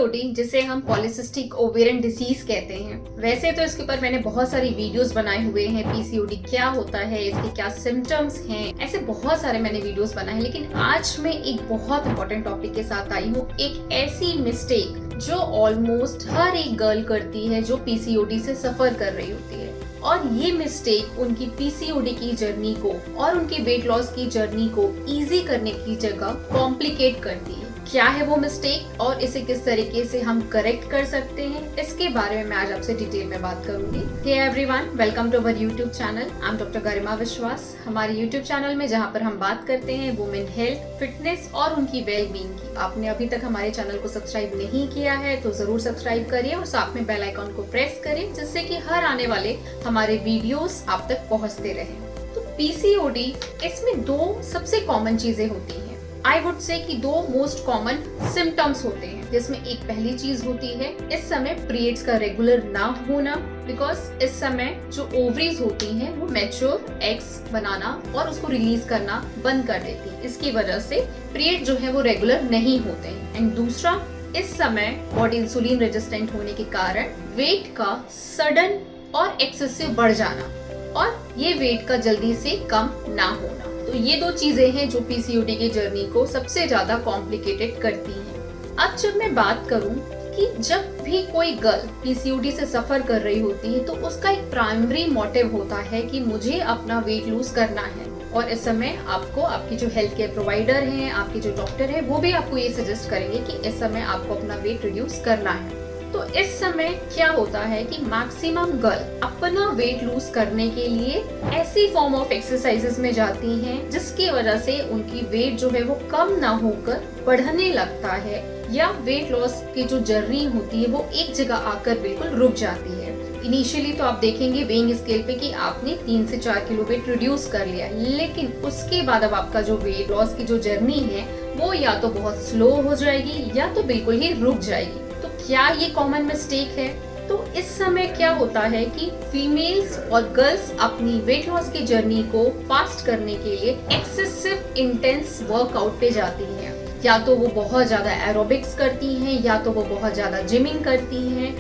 PCOD जिसे हम polycystic ovarian disease कहते हैं, वैसे तो इसके ऊपर मैंने बहुत सारी वीडियोस बनाए हुए हैं। पीसीओडी क्या होता है, इसके क्या सिम्टम्स हैं, ऐसे बहुत सारे मैंने वीडियोस बनाए हैं। लेकिन आज मैं एक बहुत इंपॉर्टेंट टॉपिक के साथ आई हूँ, एक ऐसी मिस्टेक जो ऑलमोस्ट हर एक गर्ल करती है जो पीसीओडी से सफर कर रही होती है। और ये मिस्टेक उनकी पीसीओडी की जर्नी को और उनकी वेट लॉस की जर्नी को इजी करने की जगह कॉम्प्लिकेट करती है। क्या है वो मिस्टेक और इसे किस तरीके से हम करेक्ट कर सकते हैं, इसके बारे में मैं आज आपसे डिटेल में बात करूंगी। Hey everyone, welcome to our YouTube channel. I am doctor Garima Vishwas. हमारे यूट्यूब चैनल में जहां पर हम बात करते हैं वुमेन हेल्थ, फिटनेस और उनकी वेल बीइंग की। आपने अभी तक हमारे चैनल को सब्सक्राइब नहीं किया है तो जरूर सब्सक्राइब करिए और साथ में बेल आइकॉन को प्रेस करें, जिससे कि हर आने वाले हमारे वीडियोस आप तक पहुंचते रहें। तो पीसीओडी, इसमें दो सबसे कॉमन चीजें होती हैं। आई वुड से कि दो मोस्ट कॉमन सिम्टम्स होते हैं, जिसमें एक पहली चीज होती है इस समय पीरियड्स का रेगुलर ना होना, बिकॉज इस समय जो ओवरीज होती हैं वो मैच्योर एग्स बनाना और उसको रिलीज करना बंद कर देती है। इसकी वजह से पीरियड जो है वो रेगुलर नहीं होते हैं। एंड दूसरा, इस समय बॉडी इंसुलिन रेजिस्टेंट होने के कारण वेट का सडन और एक्सेसिव बढ़ जाना और ये वेट का जल्दी से कम ना होना। तो ये दो चीजें हैं जो पीसीओडी की जर्नी को सबसे ज्यादा कॉम्प्लिकेटेड करती हैं। अब जब मैं बात करूं कि जब भी कोई गर्ल पीसीओडी से सफर कर रही होती है तो उसका एक प्राइमरी मोटिव होता है कि मुझे अपना वेट लूज करना है। और इस समय आपको आपकी जो हेल्थ केयर प्रोवाइडर हैं, आपके जो डॉक्टर हैं, वो भी आपको ये सजेस्ट करेंगे कि इस समय आपको अपना वेट रिड्यूस करना है। तो इस समय क्या होता है कि मैक्सिमम गर्ल अपना वेट लूज करने के लिए ऐसी फॉर्म ऑफ एक्सरसाइजेस में जाती हैं जिसकी वजह से उनकी वेट जो है वो कम ना होकर बढ़ने लगता है, या वेट लॉस की जो जर्नी होती है वो एक जगह आकर बिल्कुल रुक जाती है। इनिशियली तो आप देखेंगे वेइंग स्केल पे कि आपने 3 से 4 किलो वेट रिड्यूस कर लिया, लेकिन उसके बाद अब आपका जो वेट लॉस की जो जर्नी है वो या तो बहुत स्लो हो जाएगी या तो बिल्कुल ही रुक जाएगी। तो क्या ये कॉमन मिस्टेक है? तो इस समय क्या होता है कि फीमेल्स और गर्ल्स अपनी वेट लॉस की जर्नी को फास्ट करने के लिए एक्सेसिव इंटेंस वर्कआउट पे जाती हैं। या तो वो बहुत ज्यादा एरोबिक्स करती हैं या तो वो बहुत ज्यादा जिमिंग करती हैं,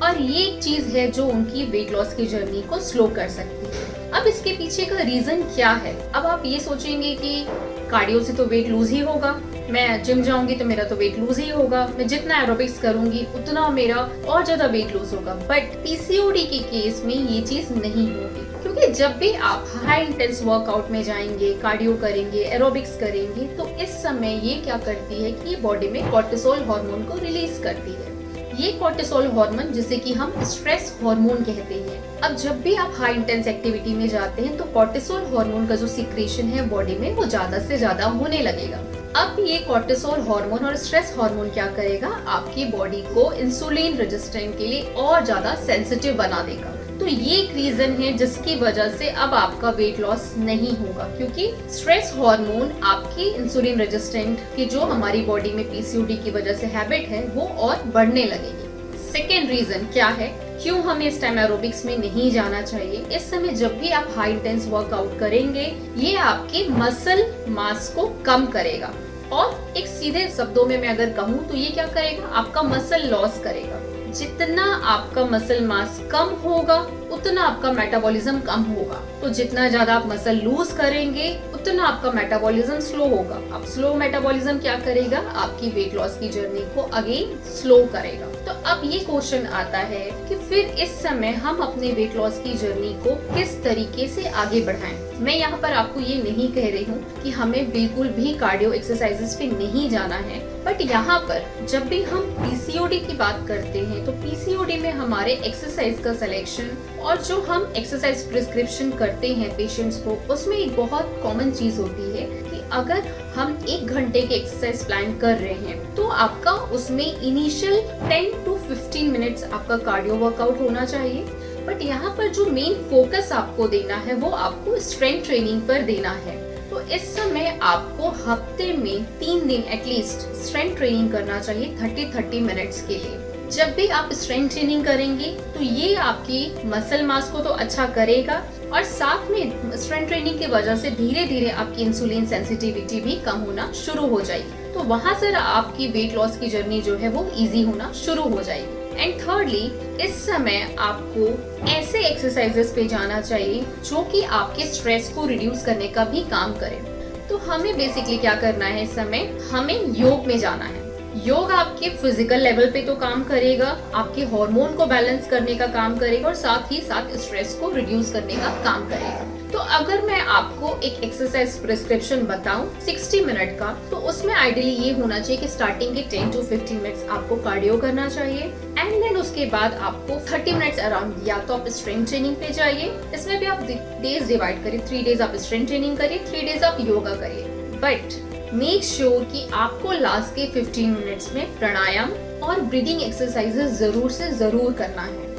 और ये एक चीज है जो उनकी वेट लॉस की जर्नी को स्लो कर सकती है। अब इसके पीछे का रीजन क्या है? अब आप ये सोचेंगे कि कार्डियो से तो वेट लूज ही होगा, मैं जिम जाऊंगी तो मेरा तो वेट लूज ही होगा, मैं जितना एरोबिक्स करूंगी उतना मेरा और ज्यादा वेट लूज होगा। बट पीसीओडी के केस में ये चीज नहीं होगी, क्योंकि जब भी आप हाई इंटेंस वर्कआउट में जाएंगे, कार्डियो करेंगे, एरोबिक्स करेंगे, तो इस समय ये क्या करती है कि बॉडी में कॉर्टिसोल हार्मोन को रिलीज करती है। ये कॉर्टिसोल हार्मोन जिसे कि हम स्ट्रेस हार्मोन कहते हैं। अब जब भी आप हाई इंटेंस एक्टिविटी में जाते हैं तो कॉर्टिसोल हार्मोन का जो सिक्रेशन है बॉडी में वो ज्यादा से ज्यादा होने लगेगा। अब ये कॉर्टिसोल हार्मोन और स्ट्रेस हार्मोन क्या करेगा, आपकी बॉडी को इंसुलिन रेजिस्टेंट के लिए और ज्यादा सेंसिटिव बना देगा। तो ये एक रीजन है जिसकी वजह से अब आपका वेट लॉस नहीं होगा, क्योंकि स्ट्रेस हार्मोन आपकी इंसुलिन रेजिस्टेंट की जो हमारी बॉडी में पीसीओडी की वजह से हैबिट है वो और बढ़ने लगेगी। सेकेंड रीजन क्या है, क्यों हमें इस टाइम एरोबिक्स में नहीं जाना चाहिए? इस समय जब भी आप हाई इंटेंस वर्कआउट करेंगे ये आपके मसल मास को कम करेगा, और एक सीधे शब्दों में मैं अगर कहूँ तो ये क्या करेगा, आपका मसल लॉस करेगा। जितना आपका मसल मास कम होगा उतना आपका मेटाबॉलिज्म कम होगा। तो जितना ज्यादा आप मसल लूज करेंगे उतना आपका मेटाबॉलिज्म स्लो होगा। अब स्लो मेटाबॉलिज्म क्या करेगा, आपकी वेट लॉस की जर्नी को अगेन स्लो करेगा। तो अब ये क्वेश्चन आता है कि फिर इस समय हम अपने वेट लॉस की जर्नी को किस तरीके से आगे बढ़ाएं। मैं यहाँ पर आपको ये नहीं कह रही हूँ कि हमें बिल्कुल भी कार्डियो एक्सरसाइजेस पे नहीं जाना है, बट यहाँ पर जब भी हम पीसीओडी की बात करते हैं तो पीसीओडी में हमारे एक्सरसाइज का सिलेक्शन और जो हम एक्सरसाइज प्रिस्क्रिप्शन करते हैं पेशेंट्स को, उसमें एक बहुत कॉमन चीज होती है कि अगर हम 1 घंटे के एक्सरसाइज प्लान कर रहे हैं तो आपका उसमें इनिशियल 10 to 15 मिनट्स आपका कार्डियो वर्कआउट होना चाहिए। बट यहाँ पर जो मेन फोकस आपको देना है वो आपको स्ट्रेंथ ट्रेनिंग पर देना है। तो इस समय आपको हफ्ते में 3 दिन एटलीस्ट स्ट्रेंथ ट्रेनिंग करना चाहिए 30 मिनट्स के लिए। जब भी आप स्ट्रेंथ ट्रेनिंग करेंगे तो ये आपकी मसल मास को तो अच्छा करेगा, और साथ में स्ट्रेंथ ट्रेनिंग की वजह से धीरे धीरे आपकी इंसुलिन सेंसिटिविटी भी कम होना शुरू हो जाएगी। तो वहाँ से आपकी वेट लॉस की जर्नी जो है वो इजी होना शुरू हो जाएगी। एंड थर्डली, इस समय आपको ऐसे एक्सरसाइजेस पे जाना चाहिए जो कि आपके स्ट्रेस को रिड्यूस करने का भी काम करे। तो हमें बेसिकली क्या करना है इस समय, हमें योग में जाना है। योग आपके फिजिकल लेवल पे तो काम करेगा, आपके हार्मोन को बैलेंस करने का काम करेगा और साथ ही साथ स्ट्रेस को रिड्यूस करने का काम करेगा। तो अगर मैं आपको एक एक्सरसाइज प्रिस्क्रिप्शन बताऊं 60 मिनट का, तो उसमें आइडियली ये होना चाहिए कि स्टार्टिंग के 10 to 15 मिनट्स आपको कार्डियो करना चाहिए एंड देन उसके बाद आपको 30 मिनट्स अराउंड या तो आप स्ट्रेंथ ट्रेनिंग पे जाइए। इसमें भी आप डेज डिवाइड करिए, 3 डेज आप स्ट्रेंथ ट्रेनिंग करिए, 3 डेज आप योगा करिए। बट मेक श्योर कि आपको लास्ट के 15 मिनट्स में प्राणायाम और ब्रीदिंग एक्सरसाइजेस जरूर से जरूर करना है।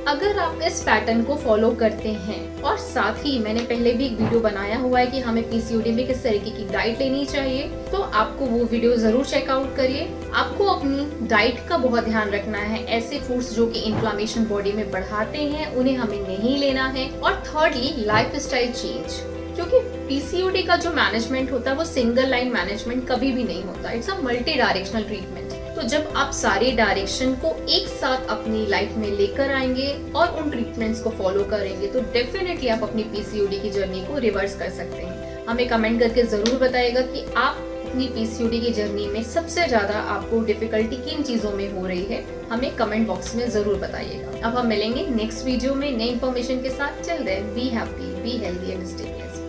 अगर आप इस पैटर्न को फॉलो करते हैं, और साथ ही मैंने पहले भी एक वीडियो बनाया हुआ है कि हमें पीसीओडी में किस तरीके की डाइट लेनी चाहिए, तो आपको वो वीडियो जरूर चेकआउट करिए। आपको अपनी डाइट का बहुत ध्यान रखना है। ऐसे फूड्स जो कि इन्फ्लामेशन बॉडी में बढ़ाते हैं उन्हें हमें नहीं लेना है। और थर्डली, लाइफस्टाइल चेंज, क्योंकि पीसीओडी का जो मैनेजमेंट होता है वो सिंगल लाइन मैनेजमेंट कभी भी नहीं होता, it's a multi directional treatment. तो जब आप सारे डायरेक्शन को एक साथ अपनी लाइफ में लेकर आएंगे और उन ट्रीटमेंट्स को फॉलो करेंगे तो डेफिनेटली आप अपनी पीसीओडी की जर्नी को रिवर्स कर सकते हैं। हमें कमेंट करके जरूर बताइएगा कि आप अपनी पीसीओडी की जर्नी में सबसे ज्यादा आपको डिफिकल्टी किन चीजों में हो रही है, हमें कमेंट बॉक्स में जरूर बताइएगा। अब हम मिलेंगे नेक्स्ट वीडियो में नई इन्फॉर्मेशन के साथ। Till then, be happy, be healthy and stay blessed.